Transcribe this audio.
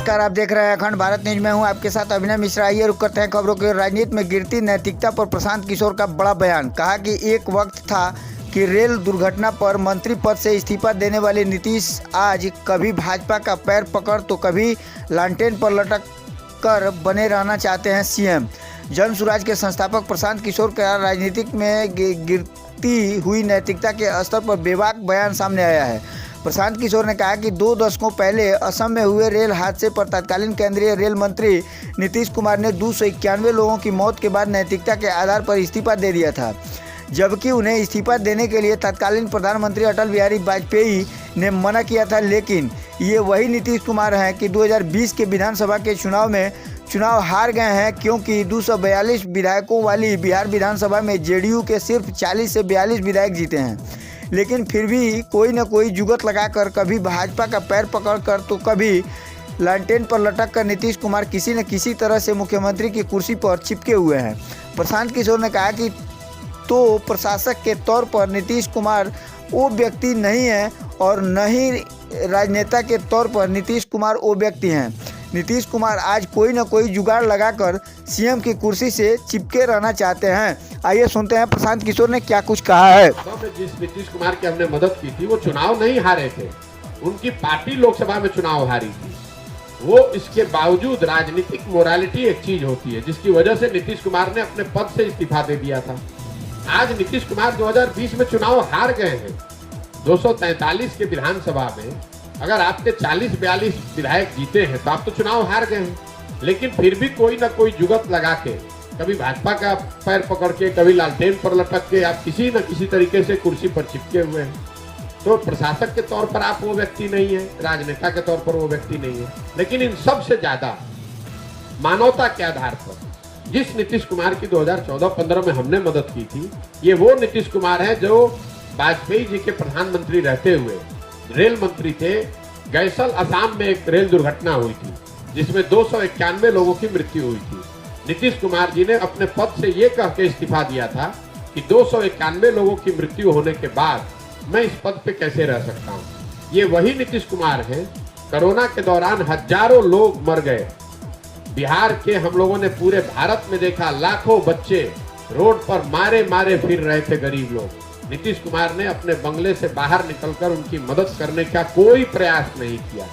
नमस्कार, आप देख रहे हैं अखंड भारत न्यूज में हूं आपके साथ अभिनय मिश्रा। आइए रुक करते हैं खबरों की। राजनीति में गिरती नैतिकता पर प्रशांत किशोर का बड़ा बयान। कहा कि एक वक्त था कि रेल दुर्घटना पर मंत्री पद से इस्तीफा देने वाले नीतीश आज कभी भाजपा का पैर पकड़ तो कभी लालटेन पर लटक कर बने रहना चाहते हैं सीएम। जन सुराज के संस्थापक प्रशांत किशोर का राजनीतिक में गिरती हुई नैतिकता के स्तर पर बेबाक बयान सामने आया है। प्रशांत किशोर ने कहा कि 2 दशकों पहले असम में हुए रेल हादसे पर तत्कालीन केंद्रीय रेल मंत्री नीतीश कुमार ने 291 लोगों की मौत के बाद नैतिकता के आधार पर इस्तीफा दे दिया था, जबकि उन्हें इस्तीफा देने के लिए तत्कालीन प्रधानमंत्री अटल बिहारी वाजपेयी ने मना किया था। लेकिन ये वही नीतीश कुमार हैं कि 2020 के विधानसभा के चुनाव हार गए हैं, क्योंकि 242 विधायकों वाली बिहार विधानसभा में जेडीयू के सिर्फ 40 से 42 विधायक जीते हैं। लेकिन फिर भी कोई न कोई जुगत लगाकर कभी भाजपा का पैर पकड़कर तो कभी लालटेन पर लटक कर नीतीश कुमार किसी न किसी तरह से मुख्यमंत्री की कुर्सी पर चिपके हुए हैं। प्रशांत किशोर ने कहा कि तो प्रशासक के तौर पर नीतीश कुमार वो व्यक्ति नहीं है और न ही राजनेता के तौर पर नीतीश कुमार वो व्यक्ति हैं। नीतीश कुमार आज कोई न कोई जुगाड़ लगाकर सीएम की कुर्सी से चिपके रहना चाहते हैं। आइए सुनते हैं प्रशांत किशोर ने क्या कुछ कहा है। जिस नीतीश कुमार की हमने मदद की थी वो चुनाव नहीं हारे थे, उनकी पार्टी लोकसभा में चुनाव हारी थी। वो इसके बावजूद राजनीतिक मोरालिटी एक चीज होती है जिसकी वजह से नीतीश कुमार ने अपने पद से इस्तीफा दे दिया था। आज नीतीश कुमार 2020 में चुनाव हार गए हैं। 243 के विधानसभा में अगर आपके 40-42 विधायक जीते हैं तो आप तो चुनाव हार गए हैं। लेकिन फिर भी कोई ना कोई जुगत लगा के, कभी भाजपा का पैर पकड़ के, कभी लालटेन पर लटक के आप किसी न किसी तरीके से कुर्सी पर चिपके हुए हैं। तो प्रशासक के तौर पर आप वो व्यक्ति नहीं है, राजनेता के तौर पर वो व्यक्ति नहीं है। लेकिन इन सब से ज्यादा मानवता के आधार पर जिस नीतीश कुमार की 2014-15 में हमने मदद की थी, ये वो नीतीश कुमार है जो वाजपेयी जी के प्रधानमंत्री रहते हुए रेल मंत्री थे। गैसल असम में एक रेल दुर्घटना हुई थी जिसमें 291 लोगों की मृत्यु हुई थी। नीतीश कुमार जी ने अपने पद से ये कह के इस्तीफा दिया था कि 291 लोगों की मृत्यु होने के बाद मैं इस पद पे कैसे रह सकता हूँ। ये वही नीतीश कुमार हैं। कोरोना के दौरान हजारों लोग मर गए। बिहार के हम लोगों ने पूरे भारत में देखा, लाखों बच्चे रोड पर मारे मारे फिर रहे थे गरीब लोग। नीतीश कुमार ने अपने बंगले से बाहर निकलकर उनकी मदद करने का कोई प्रयास नहीं किया।